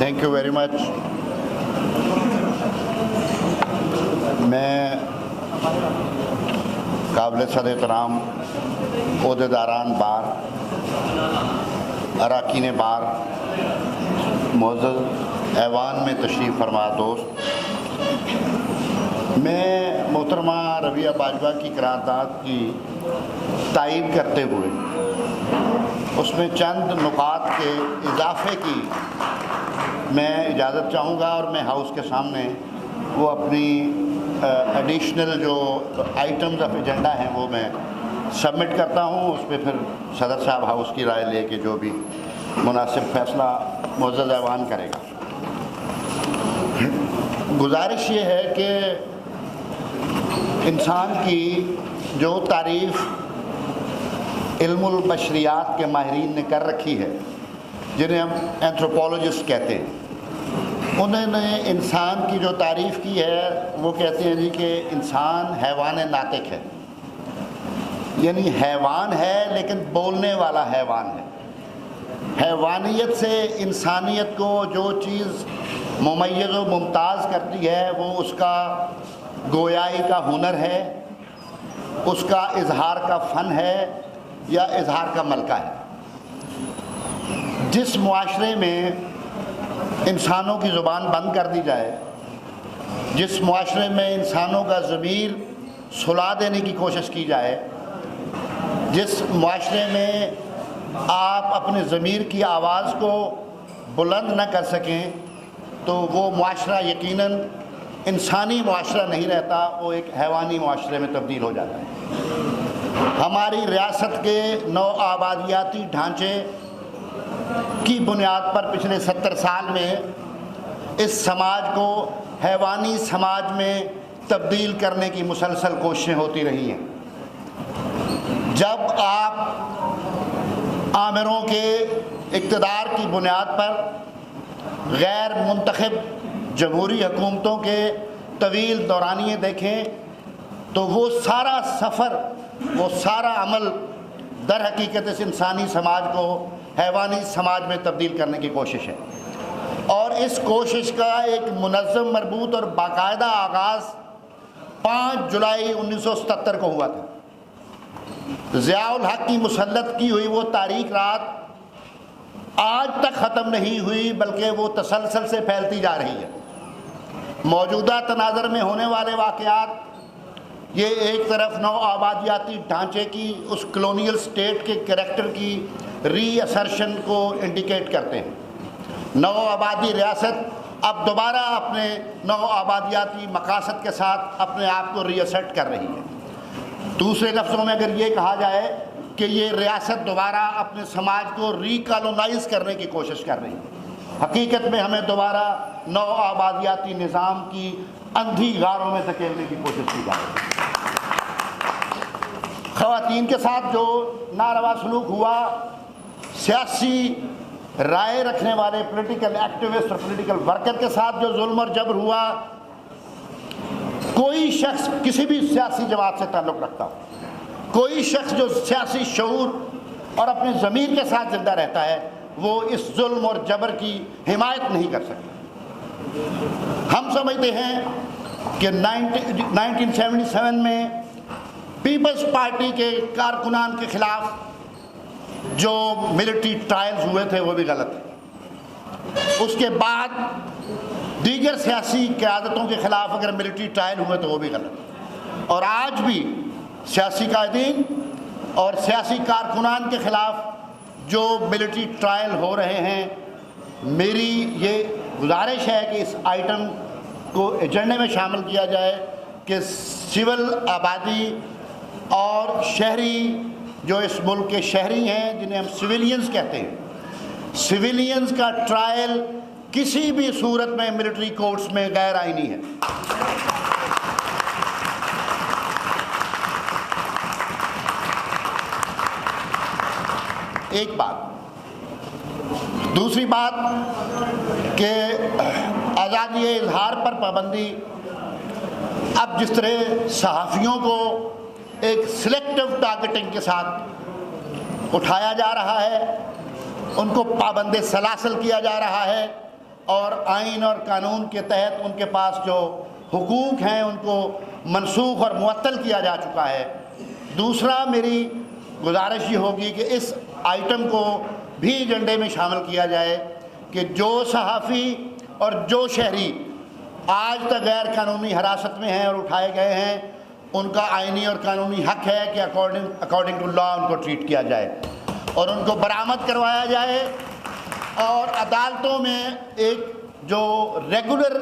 Thank you very much. میں قابل صد احترام عہدیداران بار، اراکین بار، معزز ایوان میں تشریف فرما دوست، میں محترمہ ربیہ باجوہ کی قرارداد کی تائید کرتے ہوئے اس میں چند نکات کے اضافے کی میں اجازت چاہوں گا، اور میں ہاؤس کے سامنے وہ اپنی ایڈیشنل جو آئٹمز آف ایجنڈا ہیں وہ میں سبمٹ کرتا ہوں. اس پہ پھر صدر صاحب ہاؤس کی رائے لے کے جو بھی مناسب فیصلہ معزز ایوان کرے گا. گزارش یہ ہے کہ انسان کی جو تعریف علم البشریات کے ماہرین نے کر رکھی ہے، جنہیں ہم اینتھروپولوجسٹ کہتے ہیں، انہوں نے انسان کی جو تعریف کی ہے وہ کہتے ہیں جی کہ انسان حیوان ناطق ہے، یعنی حیوان ہے لیکن بولنے والا حیوان ہے. حیوانیت سے انسانیت کو جو چیز ممیز و ممتاز کرتی ہے وہ اس کا گویائی کا ہنر ہے، اس کا اظہار کا فن ہے یا اظہار کا ملکہ ہے. جس معاشرے میں انسانوں کی زبان بند کر دی جائے، جس معاشرے میں انسانوں کا ضمیر سلا دینے کی کوشش کی جائے، جس معاشرے میں آپ اپنے ضمیر کی آواز کو بلند نہ کر سکیں، تو وہ معاشرہ یقیناً انسانی معاشرہ نہیں رہتا، وہ ایک حیوانی معاشرے میں تبدیل ہو جاتا ہے. ہماری ریاست کے نو آبادیاتی ڈھانچے کی بنیاد پر پچھلے 70 سال میں اس سماج کو حیوانی سماج میں تبدیل کرنے کی مسلسل کوششیں ہوتی رہی ہیں. جب آپ آمروں کے اقتدار کی بنیاد پر غیر منتخب جمہوری حکومتوں کے طویل دورانیے دیکھیں تو وہ سارا سفر، وہ سارا عمل در حقیقت اس انسانی سماج کو حیوانی سماج میں تبدیل کرنے کی کوشش ہے. اور اس کوشش کا ایک منظم، مربوط اور باقاعدہ آغاز 5 جولائی 1977 کو ہوا تھا. ضیاء الحق کی مسلط کی ہوئی وہ تاریک رات آج تک ختم نہیں ہوئی، بلکہ وہ تسلسل سے پھیلتی جا رہی ہے. موجودہ تناظر میں ہونے والے واقعات یہ ایک طرف نو آبادیاتی ڈھانچے کی، اس کلونیل سٹیٹ کے کریکٹر کی ری اسرشن کو انڈیکیٹ کرتے ہیں. نو آبادی ریاست اب دوبارہ اپنے نو آبادیاتی مقاصد کے ساتھ اپنے آپ کو ری اسرٹ کر رہی ہے. دوسرے لفظوں میں اگر یہ کہا جائے کہ یہ ریاست دوبارہ اپنے سماج کو ری کالونائز کرنے کی کوشش کر رہی ہے. حقیقت میں ہمیں دوبارہ نو آبادیاتی نظام کی اندھی غاروں میں دھکیلنے کی کوشش کی جا رہی ہے. خواتین کے ساتھ جو ناروا سلوک ہوا، سیاسی رائے رکھنے والے پولیٹیکل ایکٹیوسٹ اور پولیٹیکل ورکر کے ساتھ جو ظلم اور جبر ہوا، کوئی شخص کسی بھی سیاسی جماعت سے تعلق رکھتا ہو، کوئی شخص جو سیاسی شعور اور اپنے ضمیر کے ساتھ زندہ رہتا ہے، وہ اس ظلم اور جبر کی حمایت نہیں کر سکتا. ہم سمجھتے ہیں کہ 1977 میں پیپلز پارٹی کے کارکنان کے خلاف جو ملٹری ٹرائلز ہوئے تھے وہ بھی غلط ہے. اس کے بعد دیگر سیاسی قیادتوں کے خلاف اگر ملٹری ٹرائل ہوئے تو وہ بھی غلط ہے. اور آج بھی سیاسی قائدین اور سیاسی کارکنان کے خلاف جو ملٹری ٹرائل ہو رہے ہیں، میری یہ گزارش ہے کہ اس آئٹم کو ایجنڈے میں شامل کیا جائے کہ سول آبادی اور شہری جو اس ملک کے شہری ہیں، جنہیں ہم سویلینز کہتے ہیں، سویلینز کا ٹرائل کسی بھی صورت میں ملٹری کورٹس میں غیر آئینی ہے. ایک بات. دوسری بات کہ آزادی اظہار پر پابندی اب جس طرح صحافیوں کو ایک سلیکٹو ٹارگٹنگ کے ساتھ اٹھایا جا رہا ہے، ان کو پابند سلاسل کیا جا رہا ہے، اور آئین اور قانون کے تحت ان کے پاس جو حقوق ہیں ان کو منسوخ اور معطل کیا جا چکا ہے۔ دوسرا میری گزارش یہ ہوگی کہ اس آئٹم کو بھی ایجنڈے میں شامل کیا جائے کہ جو صحافی اور جو شہری آج تک غیر قانونی حراست میں ہیں اور اٹھائے گئے ہیں، ان کا آئینی اور قانونی حق ہے کہ اکارڈنگ ٹو لا ان کو ٹریٹ کیا جائے اور ان کو برآمد کروایا جائے، اور عدالتوں میں ایک جو ریگولر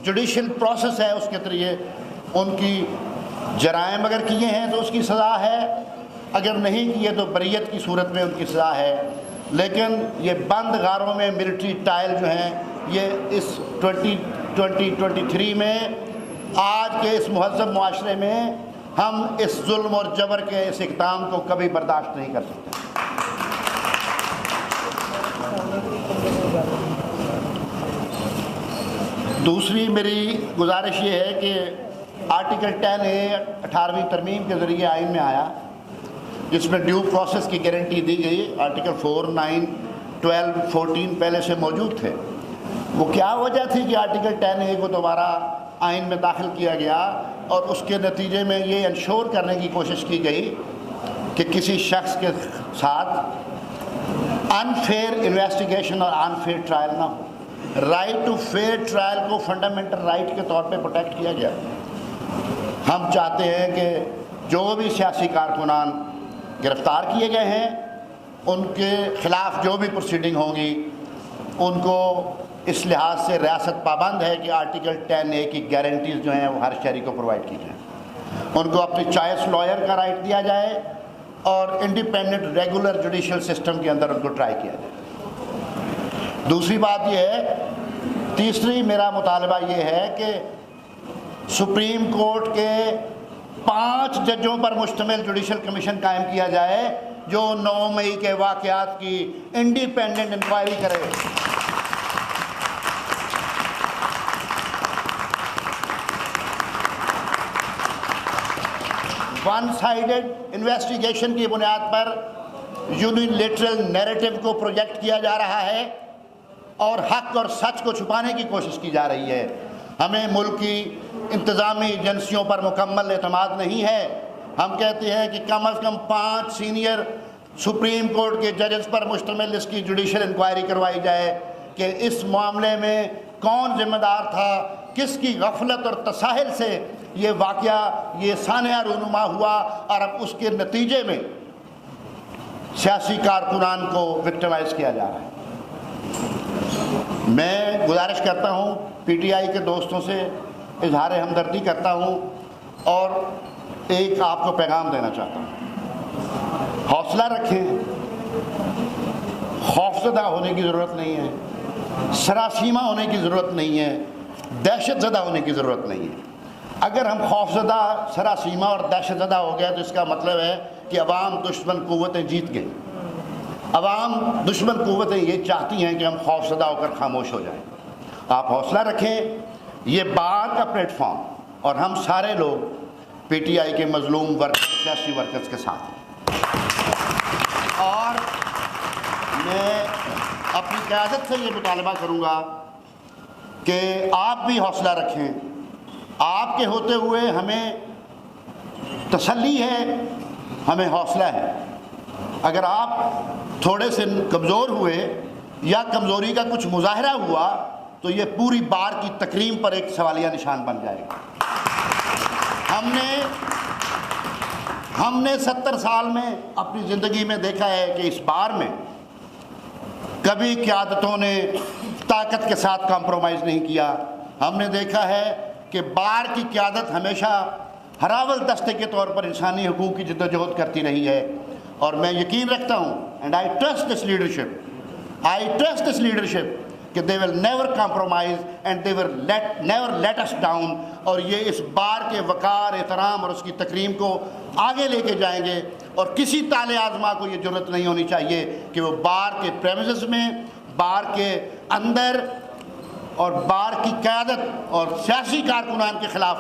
جوڈیشل پروسیس ہے اس کے ذریعے ان کی جرائم اگر کیے ہیں تو اس کی سزا ہے، اگر نہیں کیے تو بریت کی صورت میں ان کی سزا ہے۔ لیکن یہ بند غاروں میں ملٹری ٹرائل جو ہیں یہ اس 2023 میں آج کے اس مہذب معاشرے میں ہم اس ظلم اور جبر کے اس اقدام کو کبھی برداشت نہیں کر سکتے۔ دوسری میری گزارش یہ ہے کہ آرٹیکل 10A 18ویں ترمیم کے ذریعے آئین میں آیا جس میں ڈیو پروسیس کی گارنٹی دی گئی۔ آرٹیکل 4، 9، 12، 14 پہلے سے موجود تھے۔ وہ کیا وجہ تھی کہ آرٹیکل 10A کو دوبارہ آئین میں داخل کیا گیا، اور اس کے نتیجے میں یہ انشور کرنے کی کوشش کی گئی کہ کسی شخص کے ساتھ انفیئر انویسٹیگیشن اور انفیئر ٹرائل نہ ہو۔ رائٹ ٹو فیئر ٹرائل کو فنڈامنٹل رائٹ کے طور پہ پروٹیکٹ کیا گیا۔ ہم چاہتے ہیں کہ جو بھی سیاسی کارکنان گرفتار کیے گئے ہیں ان کے خلاف جو بھی پروسیڈنگ ہوں گی ان کو اس لحاظ سے ریاست پابند ہے کہ آرٹیکل 10A کی گارنٹیز جو ہیں وہ ہر شہری کو پرووائڈ کی جائیں، ان کو اپنی چوائس لائر کا رائٹ دیا جائے اور انڈیپینڈنٹ ریگولر جوڈیشل سسٹم کے اندر ان کو ٹرائی کیا جائے۔ دوسری بات یہ ہے، تیسری میرا مطالبہ یہ ہے کہ سپریم کورٹ کے 5 ججوں پر مشتمل جوڈیشل کمیشن قائم کیا جائے جو 9 مئی کے واقعات کی انڈیپینڈنٹ انکوائری کرے۔ ون سائیڈڈ انویسٹیگیشن کی بنیاد پر یونیلیٹرل نیریٹو کو پروجیکٹ کیا جا رہا ہے اور حق اور سچ کو چھپانے کی کوشش کی جا رہی ہے۔ ہمیں ملک کی انتظامی ایجنسیوں پر مکمل اعتماد نہیں ہے۔ ہم کہتے ہیں کہ کم از کم 5 سینئر سپریم کورٹ کے ججز پر مشتمل اس کی جوڈیشل انکوائری کروائی جائے کہ اس معاملے میں کون ذمہ دار تھا، کس کی غفلت اور تساہل سے یہ واقعہ، یہ سانحہ رونما ہوا، اور اب اس کے نتیجے میں سیاسی کارکنان کو وکٹمائز کیا جا رہا ہے۔ میں گزارش کرتا ہوں، پی ٹی آئی کے دوستوں سے اظہار ہمدردی کرتا ہوں اور ایک آپ کو پیغام دینا چاہتا ہوں۔ حوصلہ رکھیں، خوفزدہ ہونے کی ضرورت نہیں ہے، سراسیمہ ہونے کی ضرورت نہیں ہے، دہشت زدہ ہونے کی ضرورت نہیں ہے۔ اگر ہم خوفزدہ، سراسیمہ اور دہشت زدہ ہو گئے تو اس کا مطلب ہے کہ عوام دشمن قوتیں جیت گئی۔ عوام دشمن قوتیں یہ چاہتی ہیں کہ ہم خوفزدہ ہو کر خاموش ہو جائیں۔ آپ حوصلہ رکھیں، یہ بات کا پلیٹ فارم اور ہم سارے لوگ پی ٹی آئی کے مظلوم سیاسی ورکرز کے ساتھ ہیں، اور میں اپنی قیادت سے یہ مطالبہ کروں گا کہ آپ بھی حوصلہ رکھیں۔ آپ کے ہوتے ہوئے ہمیں تسلی ہے، ہمیں حوصلہ ہے۔ اگر آپ تھوڑے سے کمزور ہوئے یا کمزوری کا کچھ مظاہرہ ہوا تو یہ پوری بار کی تکریم پر ایک سوالیہ نشان بن جائے گا۔ ہم نے 70 سال میں اپنی زندگی میں دیکھا ہے کہ اس بار میں کبھی قیادتوں نے طاقت کے ساتھ کمپرومائز نہیں کیا۔ ہم نے دیکھا ہے کہ بار کی قیادت ہمیشہ ہراول دستے کے طور پر انسانی حقوق کی جدوجہد کرتی رہی ہے، اور میں یقین رکھتا ہوں and I trust this leadership کہ they will never compromise and they will never let us down، اور یہ اس بار کے وقار، احترام اور اس کی تکریم کو آگے لے کے جائیں گے، اور کسی طالع آزما کو یہ جرأت نہیں ہونی چاہیے کہ وہ بار کے پریمیسز میں، بار کے اندر اور بار کی قیادت اور سیاسی کارکنان کے خلاف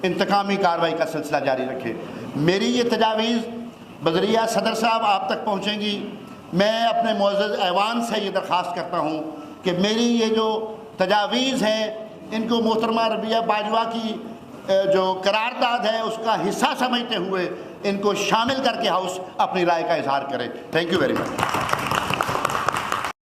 انتقامی کارروائی کا سلسلہ جاری رکھے۔ میری یہ تجاویز بذریعہ صدر صاحب آپ تک پہنچیں گی۔ میں اپنے معزز ایوان سے یہ درخواست کرتا ہوں کہ میری یہ جو تجاویز ہیں ان کو محترمہ ربیہ باجوہ کی جو قرارداد ہے اس کا حصہ سمجھتے ہوئے ان کو شامل کر کے ہاؤس اپنی رائے کا اظہار کرے. Thank you very much.